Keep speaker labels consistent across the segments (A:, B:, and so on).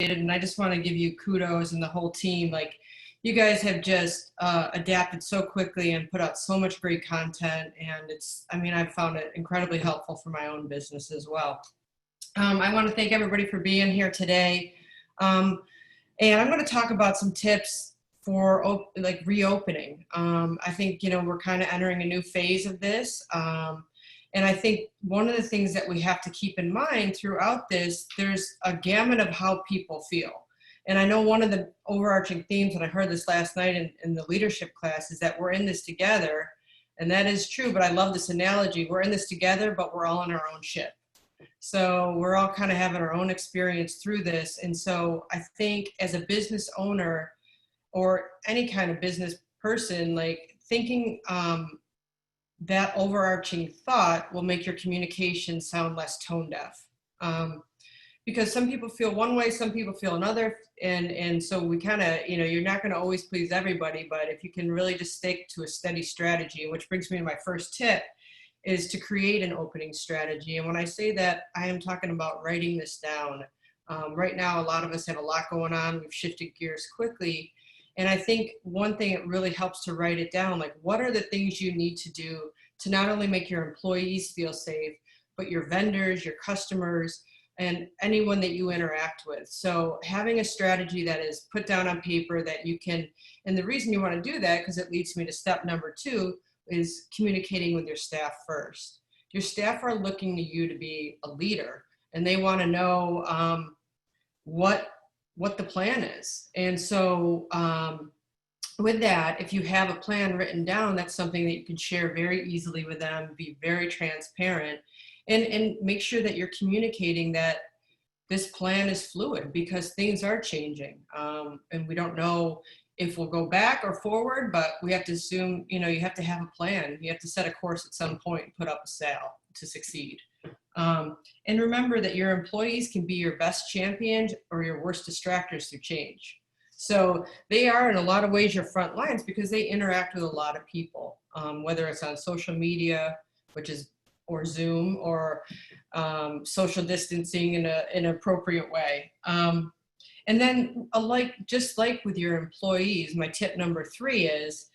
A: and I just want to give you kudos and the whole team. Like, you guys have just adapted so quickly and put out so much great content, and I've found it incredibly helpful for my own business as well. I want to thank everybody for being here today, and I'm going to talk about some tips for reopening. I think we're kind of entering a new phase of this. And I think one of the things that we have to keep in mind throughout this, there's a gamut of how people feel. And I know one of the overarching themes, and I heard this last night in the leadership class, is that we're in this together. And that is true, but I love this analogy. We're in this together, but we're all on our own ship. So we're all kind of having our own experience through this. And so I think as a business owner or any kind of business person, like thinking, that overarching thought will make your communication sound less tone deaf. Because some people feel one way, some people feel another. And so we kind of, you're not going to always please everybody, but if you can really just stick to a steady strategy, which brings me to my first tip, is to create an opening strategy. And when I say that, I am talking about writing this down. Right now, a lot of us have a lot going on. We've shifted gears quickly. And I think one thing it really helps to write it down, like what are the things you need to do to not only make your employees feel safe, but your vendors, your customers, and anyone that you interact with. So having a strategy that is put down on paper that you can, and the reason you want to do that, because it leads me to step number 2, is communicating with your staff first. Your staff are looking to you to be a leader, and they want to know what the plan is. And so with that, if you have a plan written down, that's something that you can share very easily with them, be very transparent, and make sure that you're communicating that this plan is fluid because things are changing. And we don't know if we'll go back or forward, but we have to assume, you have to have a plan. You have to set a course at some point and put up a sail to succeed. And remember that your employees can be your best champions or your worst distractors through change. So they are in a lot of ways your front lines because they interact with a lot of people, whether it's on social media, or Zoom, or social distancing in an appropriate way. And then just like with your employees, my tip number 3 is,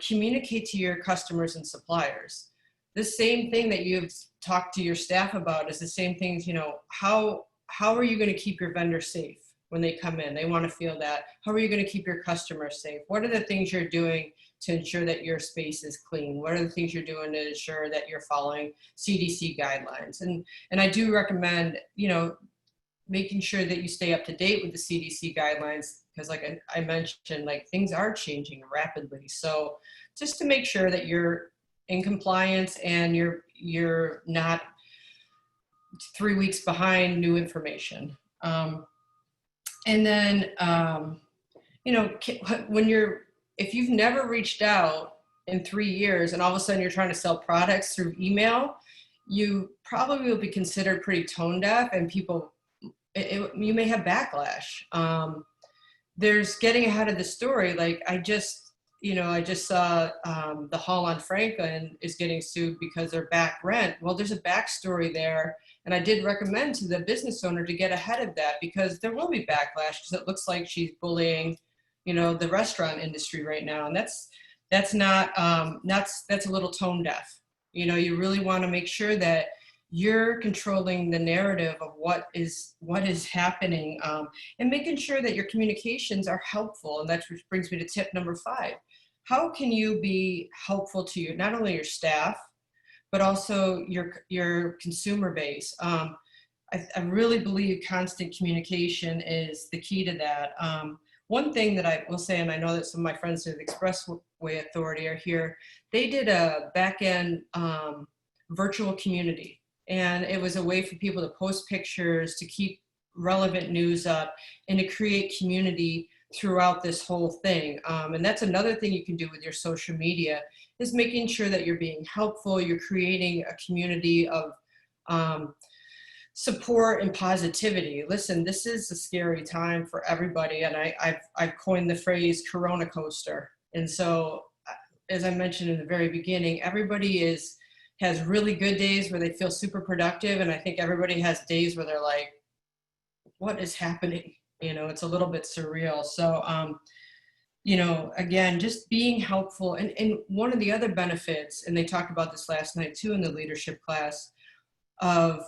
A: communicate to your customers and suppliers. The same thing that you've talked to your staff about is the same things, how are you going to keep your vendor safe when they come in? They want to feel that. How are you going to keep your customers safe? What are the things you're doing to ensure that your space is clean? What are the things you're doing to ensure that you're following CDC guidelines? And I do recommend, making sure that you stay up to date with the CDC guidelines, because like I mentioned, like things are changing rapidly. So just to make sure that you're in compliance and you're not 3 weeks behind new information. And then, if you've never reached out in 3 years and all of a sudden you're trying to sell products through email, you probably will be considered pretty tone deaf, and you may have backlash. There's getting ahead of the story. Like I just saw the Hall on Franklin is getting sued because they're back rent. Well, there's a backstory there. And I did recommend to the business owner to get ahead of that because there will be backlash because it looks like she's bullying, the restaurant industry right now. And that's a little tone deaf. You really want to make sure that you're controlling the narrative of what is happening, and making sure that your communications are helpful. And that's which brings me to tip number 5. How can you be helpful to not only your staff, but also your consumer base? I really believe constant communication is the key to that. One thing that I will say, and I know that some of my friends at the Expressway Authority are here, they did a back-end virtual community. And it was a way for people to post pictures, to keep relevant news up, and to create community throughout this whole thing. And that's another thing you can do with your social media, is making sure that you're being helpful, you're creating a community of support and positivity. Listen, this is a scary time for everybody, and I've coined the phrase Corona coaster. And so, as I mentioned in the very beginning, everybody has really good days where they feel super productive, and I think everybody has days where they're like, what is happening? You know, it's a little bit surreal. So, you know, again, just being helpful. And one of the other benefits, and they talked about this last night too in the leadership class, of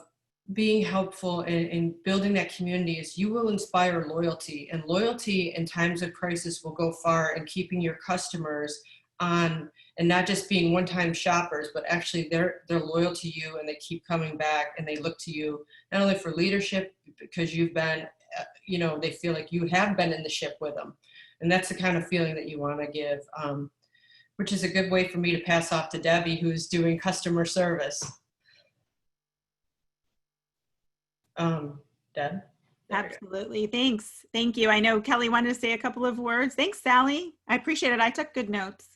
A: being helpful and building that community is you will inspire loyalty, and loyalty in times of crisis will go far in keeping your customers on, and not just being one-time shoppers, but actually they're loyal to you and they keep coming back and they look to you not only for leadership because you've been, you know, they feel like you have been in the ship with them. And that's the kind of feeling that you want to give, which is a good way for me to pass off to Debbie, who's doing customer service. Deb?
B: Absolutely. Thanks. Thank you. I know Kelly wanted to say a couple of words. Thanks, Sally. I appreciate it. I took good notes.